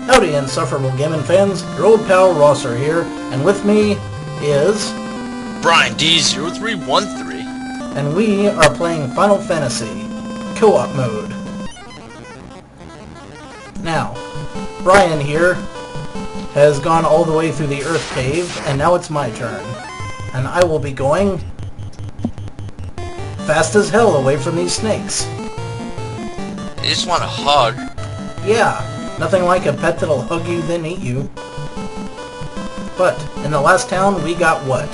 Howdy, insufferable gaming fans. Your old pal Rosser here, and with me is Brian D0313, and we are playing Final Fantasy co-op mode. Now, Brian here has gone all the way through the Earth Cave, and now it's my turn. And I will be going fast as hell away from these snakes. I just want a hug. Yeah, nothing like a pet that'll hug you then eat you. But, in the last town, we got what?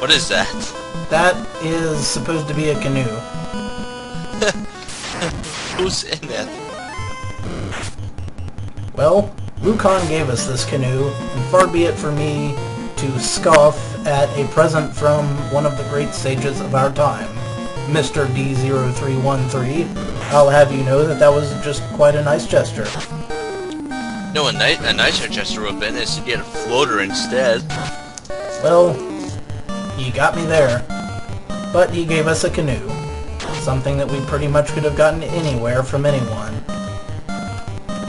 What is that? That is supposed to be a canoe. Who's in it? Well, Wukong gave us this canoe, and far be it for me to scoff at a present from one of the great sages of our time, Mr. D0313. I'll have you know that was just quite a nice gesture. No, a nicer gesture would have been is to get a floater instead. Well, he got me there. But he gave us a canoe. Something that we pretty much could have gotten anywhere from anyone.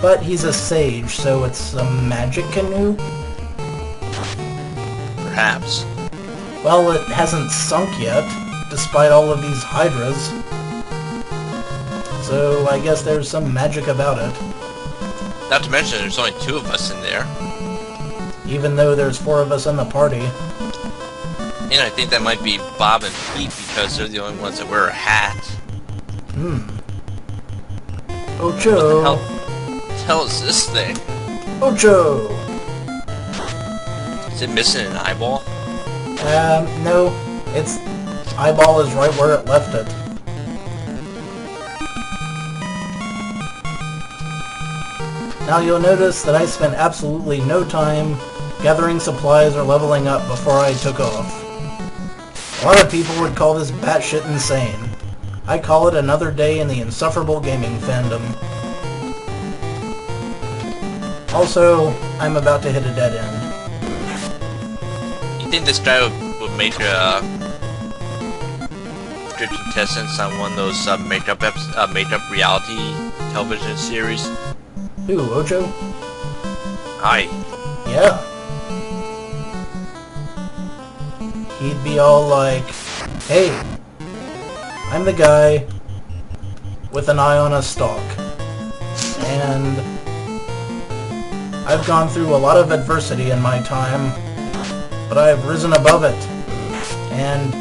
But he's a sage, so it's a magic canoe? Perhaps. Well, it hasn't sunk yet, despite all of these hydras. So I guess there's some magic about it. Not to mention there's only 2 of us in there. Even though there's 4 of us in the party. And I think that might be Bob and Pete because they're the only ones that wear a hat. Ocho! What the hell is this thing? Ocho! Is it missing an eyeball? No. Its eyeball is right where it left it. Now you'll notice that I spent absolutely no time gathering supplies or leveling up before I took off. A lot of people would call this batshit insane. I call it another day in the insufferable gaming fandom. Also, I'm about to hit a dead end. You think this guy would make good contestants on one of those makeup reality television series? Who, Ocho? Hi. Yeah. He'd be all like, hey, I'm the guy with an eye on a stalk. And I've gone through a lot of adversity in my time, but I've risen above it. And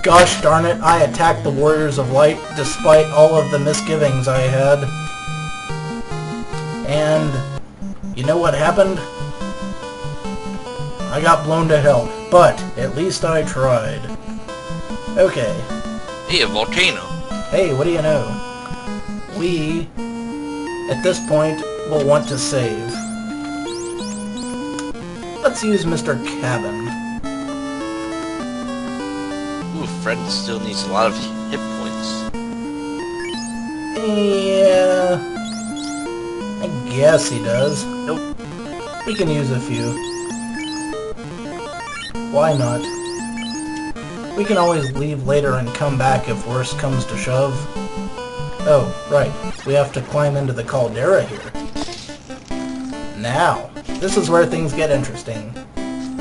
gosh darn it, I attacked the Warriors of Light despite all of the misgivings I had. And you know what happened? I got blown to hell, but at least I tried. Okay. Hey, a volcano. Hey, what do you know? We, at this point, will want to save. Let's use Mr. Cabin. Ooh, Fred still needs a lot of hit points. Yeah, I guess he does. Nope. We can use a few. Why not? We can always leave later and come back if worse comes to shove. Oh, right. We have to climb into the caldera here. Now, this is where things get interesting.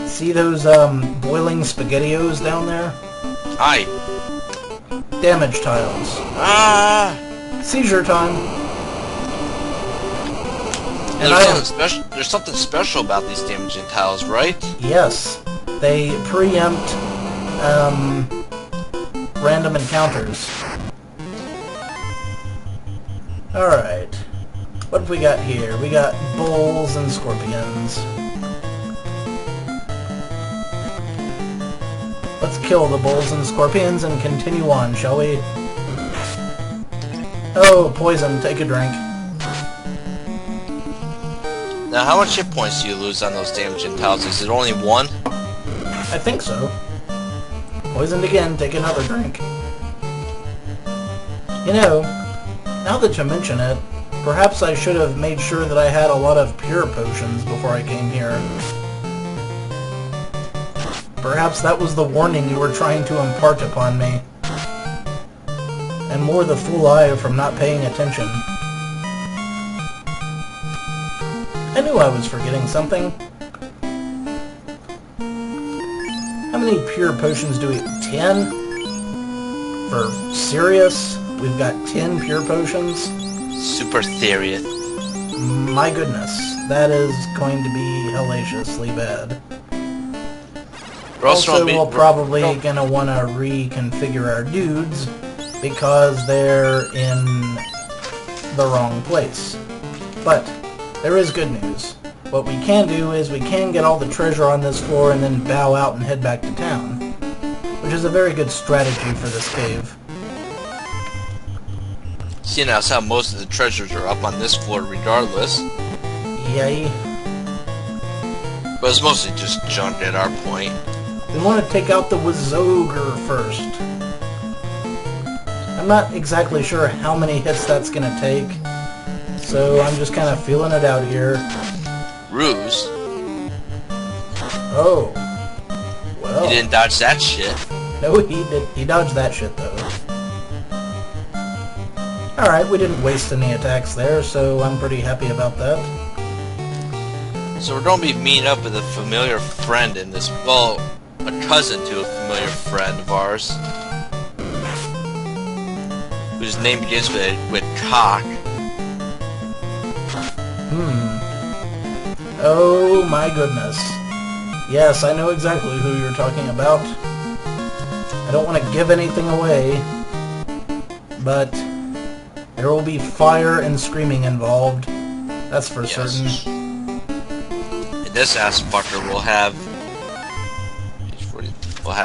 See those, boiling SpaghettiOs down there? Hi. Damage tiles. Ah! Seizure time. And there's something special about these damaging tiles, right? Yes. They preempt, random encounters. Alright. What have we got here? We got bulls and scorpions. Let's kill the bulls and scorpions and continue on, shall we? Oh, poison. Take a drink. Now, how much hit points do you lose on those damaging tiles? Is it only 1? I think so. Poisoned again. Take another drink. You know, now that you mention it, perhaps I should have made sure that I had a lot of pure potions before I came here. Perhaps that was the warning you were trying to impart upon me. and more the fool I from not paying attention. I knew I was forgetting something. How many pure potions do we... 10? For serious? We've got 10 pure potions? Super serious. My goodness, that is going to be hellaciously bad. Also, we're probably gonna want to reconfigure our dudes because they're in the wrong place. But there is good news. What we can do is we can get all the treasure on this floor and then bow out and head back to town, which is a very good strategy for this cave. Seeing as how most of the treasures are up on this floor regardless. Yay. But it's mostly just junk at our point. We want to take out the Wizogre first. I'm not exactly sure how many hits that's going to take, so I'm just kind of feeling it out here. Ruse. Oh. Well. He didn't dodge that shit. No, he did. He dodged that shit, though. Alright, we didn't waste any attacks there, so I'm pretty happy about that. So we're going to be meeting up with a familiar friend in this... Well, a cousin to a familiar friend of ours. Whose name begins with cock. Oh my goodness. Yes, I know exactly who you're talking about. I don't want to give anything away, but there will be fire and screaming involved. That's for certain. And this ass fucker will have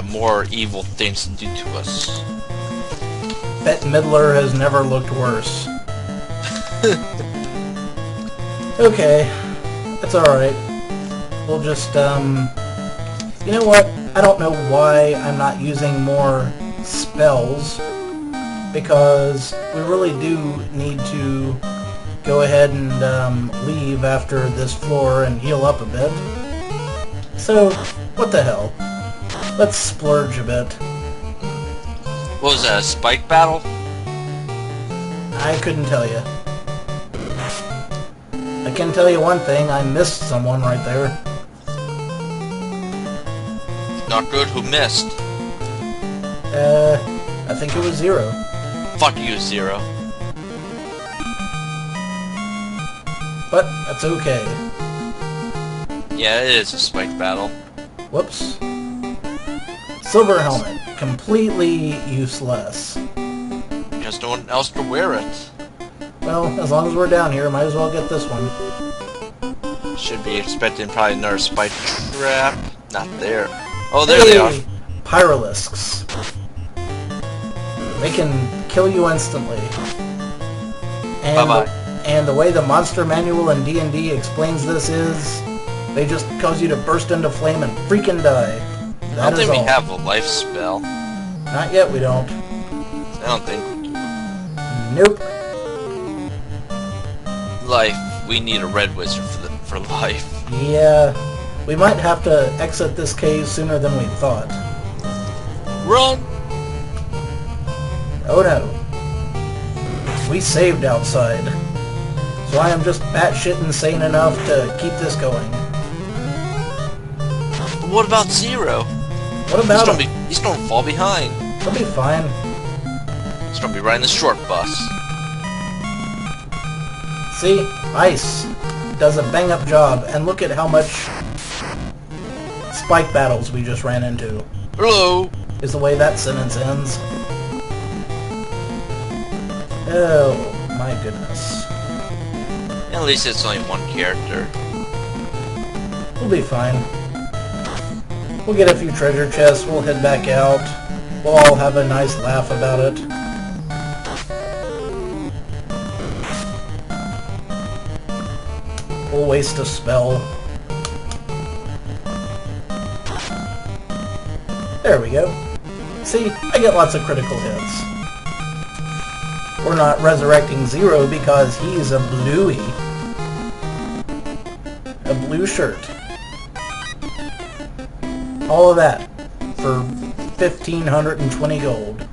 more evil things to do to us. Bette Midler has never looked worse. Okay, that's alright. We'll just, you know what? I don't know why I'm not using more spells, because we really do need to go ahead and leave after this floor and heal up a bit. So, what the hell? Let's splurge a bit. What was that, a spike battle? I couldn't tell you. I can tell you one thing, I missed someone right there. Not good, who missed? I think it was Zerro. Fuck you, Zerro. But, that's okay. Yeah, it is a spike battle. Whoops. Silver helmet. Completely useless. Because no one else can wear it. Well, as long as we're down here, might as well get this one. Should be expecting probably another spike trap. Not there. Oh, there they are. Pyralisks. They can kill you instantly. And bye-bye. And the way the monster manual in D&D explains this is, they just cause you to burst into flame and freaking die. I don't think we have a life spell. Not yet, we don't. I don't think we do. Nope. Life. We need a red wizard for life. Yeah. We might have to exit this cave sooner than we thought. Run! Oh no. We saved outside. So I am just batshit insane enough to keep this going. But what about Zerro? What about him? He's gonna fall behind. He'll be fine. He's gonna be riding the short bus. See? Ice does a bang-up job, and look at how much spike battles we just ran into. Hello! Is the way that sentence ends. Oh, my goodness. At least it's only one character. We'll be fine. We'll get a few treasure chests, we'll head back out. We'll all have a nice laugh about it. We'll waste a spell. There we go. See, I get lots of critical hits. We're not resurrecting Zerro because he's a bluey. A blue shirt. All of that for 1,520 gold.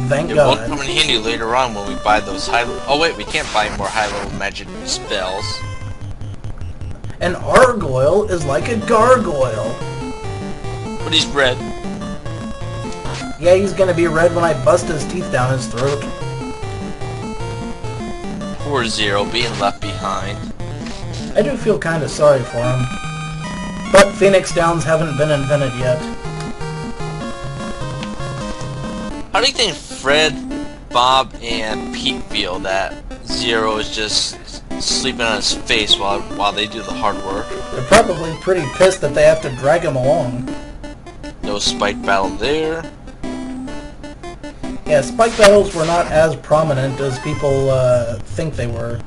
Thank It God. won't come in handy later on when we buy those high... Oh wait, we can't buy more high-level magic spells. An Argoyle is like a gargoyle. But he's red. Yeah, he's gonna be red when I bust his teeth down his throat. Poor Zerro being left behind. I do feel kinda sorry for him. But Phoenix Downs haven't been invented yet. How do you think Fred, Bob, and Pete feel that Zerro is just sleeping on his face while they do the hard work? They're probably pretty pissed that they have to drag him along. No spike battle there. Yeah, spike battles were not as prominent as people think they were.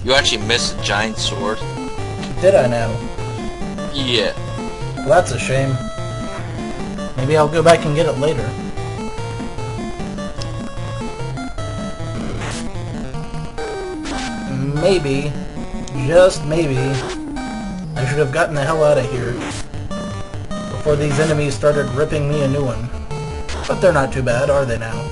You actually missed a giant sword. Did I now? Yeah. Well, that's a shame. Maybe I'll go back and get it later. Maybe, just maybe, I should have gotten the hell out of here before these enemies started ripping me a new one. But they're not too bad, are they now?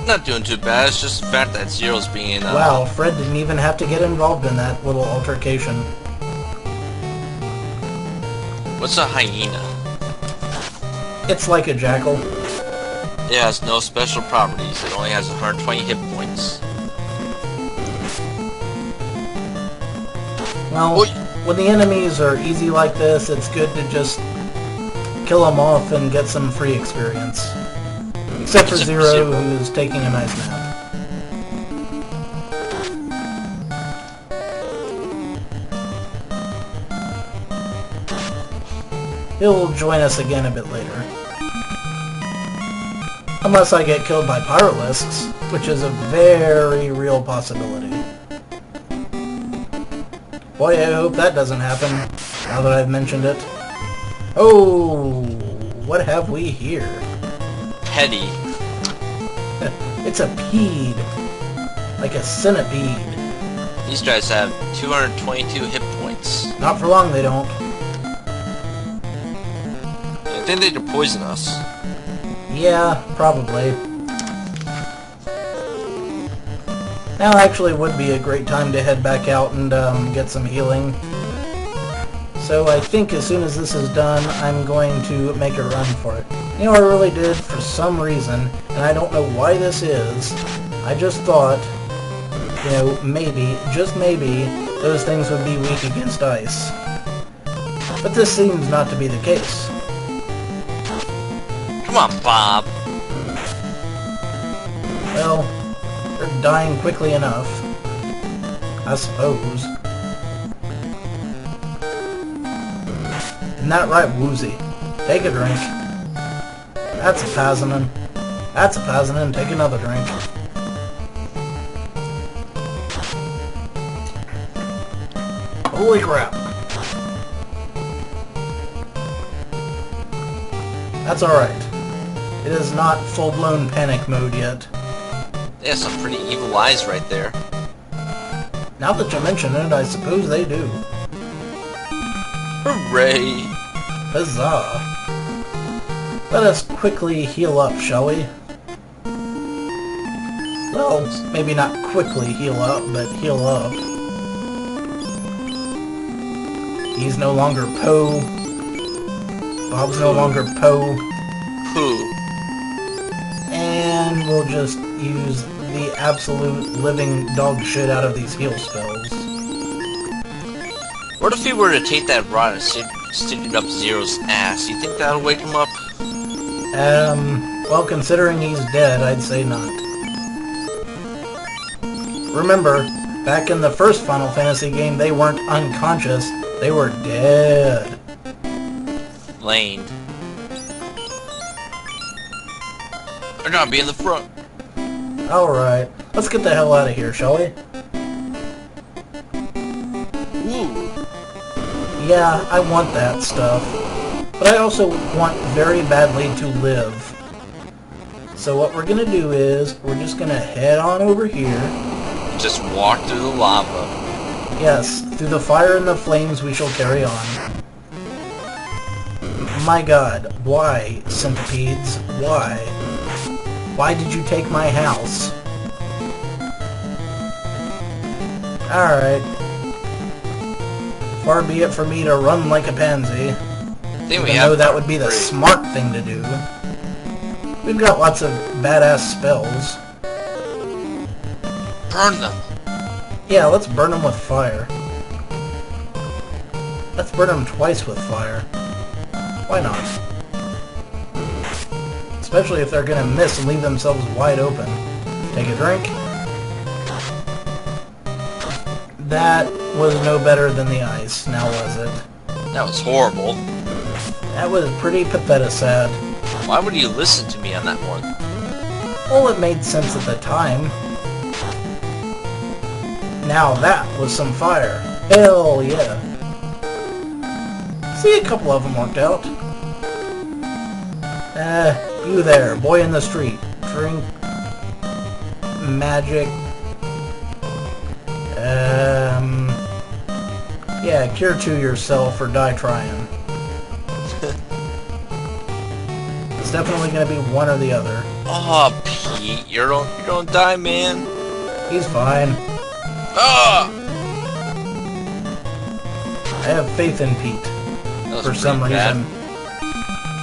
Not doing too bad, it's just the fact that Zerro's being... Wow, Fred didn't even have to get involved in that little altercation. What's a hyena? It's like a jackal. It has no special properties, it only has 120 hit points. Well, when the enemies are easy like this, it's good to just kill them off and get some free experience. Except for Zerro, who's taking a nice nap. He'll join us again a bit later. Unless I get killed by Pyralisks, which is a very real possibility. Boy, I hope that doesn't happen, now that I've mentioned it. Oh, what have we here? Petty. It's a peed. Like a centipede. These guys have 222 hit points. Not for long, they don't. I think they could poison us. Yeah, probably. Now actually would be a great time to head back out and get some healing. So I think as soon as this is done, I'm going to make a run for it. You know, I really did, for some reason, and I don't know why this is, I just thought, you know, maybe, just maybe, those things would be weak against ice. But this seems not to be the case. Come on, Bob. Well, they're dying quickly enough, I suppose. Isn't that right, Woozy? Take a drink. That's a Pazinin. That's a Pazinin. Take another drink. Holy crap. That's alright. It is not full-blown panic mode yet. They have some pretty evil eyes right there. Now that you mention it, I suppose they do. Hooray! Huzzah! Let us quickly heal up, shall we? Well, maybe not quickly heal up, but heal up. He's no longer Poe. Bob's no longer Poe. Who? And we'll just use the absolute living dog shit out of these heal spells. What if we were to take that rod and stick it up Zerro's ass? You think that'll wake him up? Well, considering he's dead, I'd say not. Remember, back in the first Final Fantasy game, they weren't unconscious, they were dead. Lane. They're gonna be in the front. Alright, let's get the hell out of here, shall we? Ooh. Yeah, I want that stuff. But I also want very badly to live. So what we're gonna do is, we're just gonna head on over here. Just walk through the lava. Yes, through the fire and the flames we shall carry on. My god, why, centipedes? Why? Why did you take my house? Alright. Far be it for me to run like a pansy. Even though that would be the smart thing to do. We've got lots of badass spells. Burn them. Yeah, let's burn them with fire. Let's burn them twice with fire. Why not? Especially if they're gonna miss and leave themselves wide open. Take a drink. That was no better than the ice, now was it? That was horrible. That was pretty pathetic sad. Why would you listen to me on that one? Well, it made sense at the time. Now that was some fire. Hell yeah. See, a couple of them worked out. You there, boy in the street. Drink... magic... yeah, cure to yourself or die trying. It's definitely gonna be one or the other. Oh, Pete, you don't die, man. He's fine. Ah! I have faith in Pete. For some reason.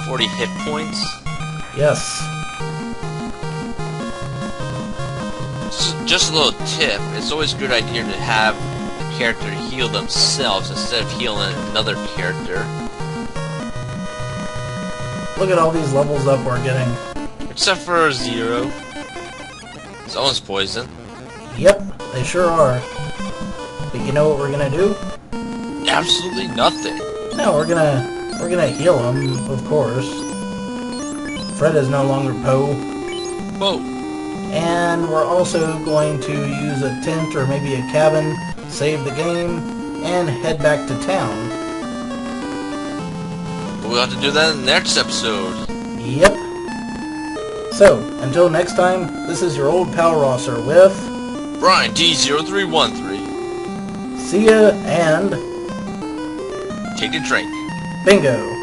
40 hit points? Yes. Just a little tip. It's always a good idea to have the character heal themselves instead of healing another character. Look at all these levels up we're getting. Except for Zerro. His own's poison. Yep, they sure are. But you know what we're gonna do? Absolutely nothing. No, we're gonna heal him, of course. Fred is no longer Poe. Whoa. And we're also going to use a tent or maybe a cabin, save the game, and head back to town. We'll have to do that in the next episode. Yep. So, until next time, this is your old pal Rosser with... Brian D0313. See ya, and... Take a drink. Bingo.